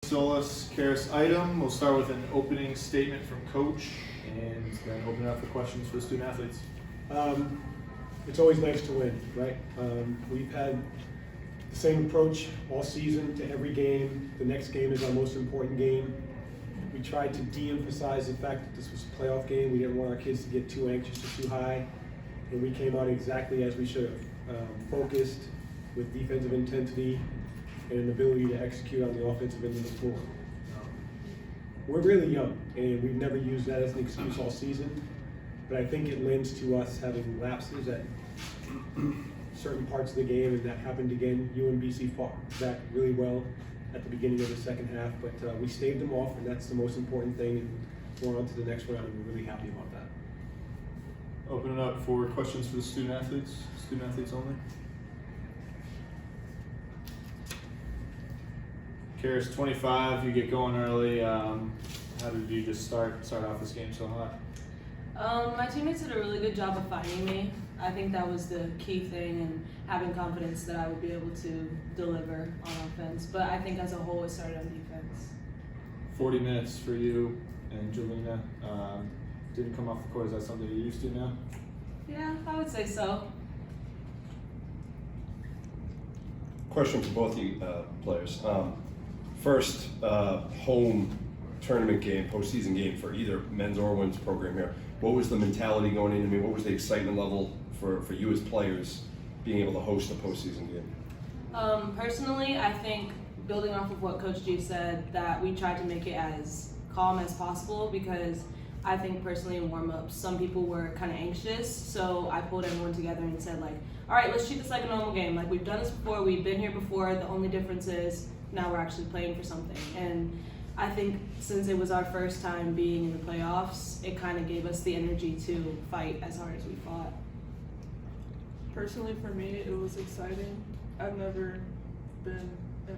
Solus Karis item. We'll start with an opening statement from Coach and then open it up for questions for the student athletes. It's always nice to win, right? We've had the same approach all season to every game. The next game is our most important game. We tried to de-emphasize the fact that this was a playoff game. We didn't want our kids to get too anxious or too high. And we came out exactly as we should have. Focused, with defensive intensity, and an ability to execute on the offensive end of the floor. We're really young, and we've never used that as an excuse all season. But I think it lends to us having lapses at certain parts of the game, and that happened again. UMBC fought back really well at the beginning of the second half, but we staved them off, and that's the most important thing. And we're on to the next round, and we're really happy about that. Open it up for questions for the student athletes only. Karis, 25, you get going early. How did you just start off this game so hot? My teammates did a really good job of finding me. I think that was the key thing, and having confidence that I would be able to deliver on offense. But I think as a whole, it started on defense. 40 minutes for you and Jelena. Didn't come off the court. Is that something you're used to now? Yeah, I would say so. Question for both of you players. First, home tournament game, postseason game for either men's or women's program here. What was the mentality going in? I mean, what was the excitement level for you as players being able to host a postseason game? Personally, I think building off of what Coach G said, that we tried to make it as calm as possible, because I think personally in warm-ups, some people were kind of anxious. So I pulled everyone together and said, like, all right, let's treat this like a normal game. Like, we've done this before, we've been here before. The only difference is now we're actually playing for something. And I think since it was our first time being in the playoffs, it kind of gave us the energy to fight as hard as we fought. Personally, for me, it was exciting. I've never been in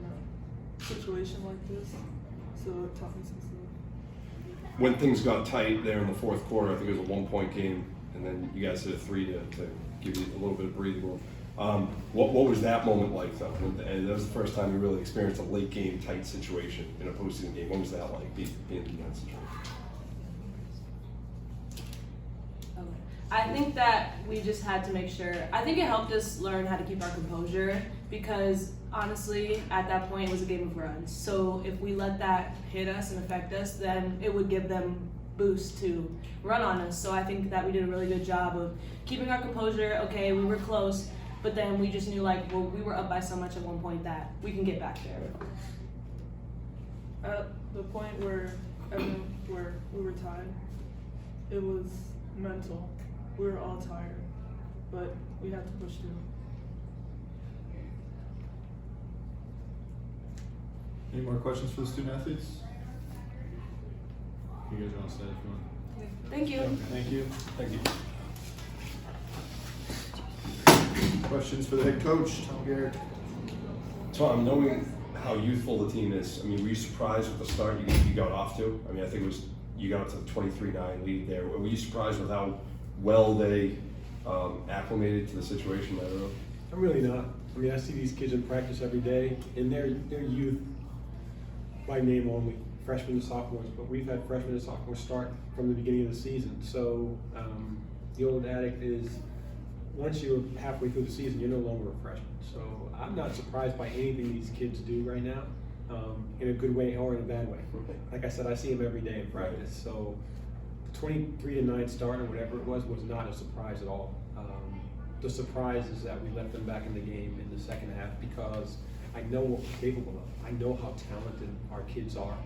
a situation like this, so it taught me some stuff. When things got tight there in the fourth quarter, I think it was a 1-point game, and then you guys hit a 3 to give you a little bit of breathing room. What was that moment like, though? And that was the first time you really experienced a late game tight situation in a postseason game. What was that like, being in that situation? I think that we just had to make sure, I think it helped us learn how to keep our composure, because honestly, at that point, it was a game of runs. So if we let that hit us and affect us, then it would give them boost to run on us. So I think that we did a really good job of keeping our composure. Okay, we were close, but then we just knew, like, well, we were up by so much at one point that we can get back there. At the point where we were tied, it was mental. We were all tired, but we had to push through. Any more questions for the student athletes? You guys are all set if you want. Thank you. Thank you. Thank you. Questions for the head coach, Tom Garrett. Tom, knowing how youthful the team is, I mean, were you surprised with the start you got off to? I mean, I think it was, you got to the 23-9 lead there. Were you surprised with how well they acclimated to the situation that early? I'm really not. I mean, I see these kids in practice every day, and they're youth by name only, freshmen and sophomores, but we've had freshmen and sophomores start from the beginning of the season. So the old addict is, once you're halfway through the season, you're no longer a freshman. So I'm not surprised by anything these kids do right now, in a good way or in a bad way. Like I said, I see them every day in practice. So the 23-9 start or whatever it was not a surprise at all. The surprise is that we let them back in the game in the second half, because I know what we're capable of. I know how talented our kids are.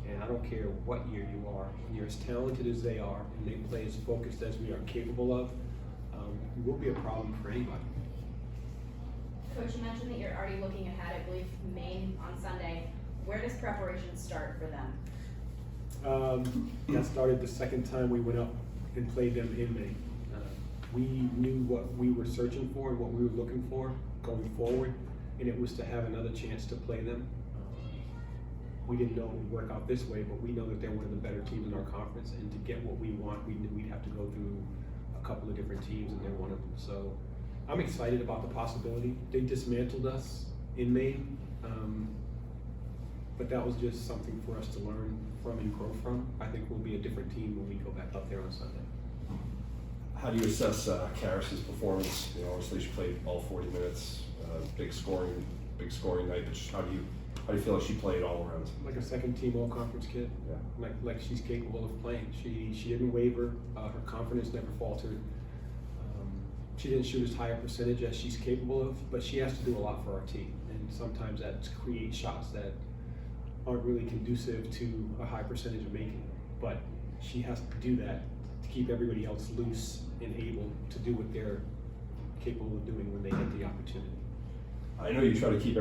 And I don't care what year you are, when you're as talented as they are and they play as focused as we are capable of, it will be a problem for anybody. Coach, you mentioned that you're already looking ahead, I believe, Maine on Sunday. Where does preparation start for them? That started the second time we went up and played them in Maine. We knew what we were searching for and what we were looking for going forward, and it was to have another chance to play them. We didn't know it would work out this way, but we know that they're one of the better teams in our conference, and to get what we want, we knew we'd have to go through a couple of different teams, and they're one of them. So I'm excited about the possibility. They dismantled us in Maine. but that was just something for us to learn from and grow from. I think we'll be a different team when we go back up there on Sunday. How do you assess Karis's performance? You know, obviously she played all 40 minutes, big scoring night. But just how do you feel like she played all around? Like a second team all conference kid. Yeah. Like she's capable of playing. She didn't waver. Her confidence never faltered. She didn't shoot as high a percentage as she's capable of, but she has to do a lot for our team, and sometimes that creates shots that aren't really conducive to a high percentage of making. But she has to do that to keep everybody else loose and able to do what they're capable of doing when they get the opportunity. I know you try to keep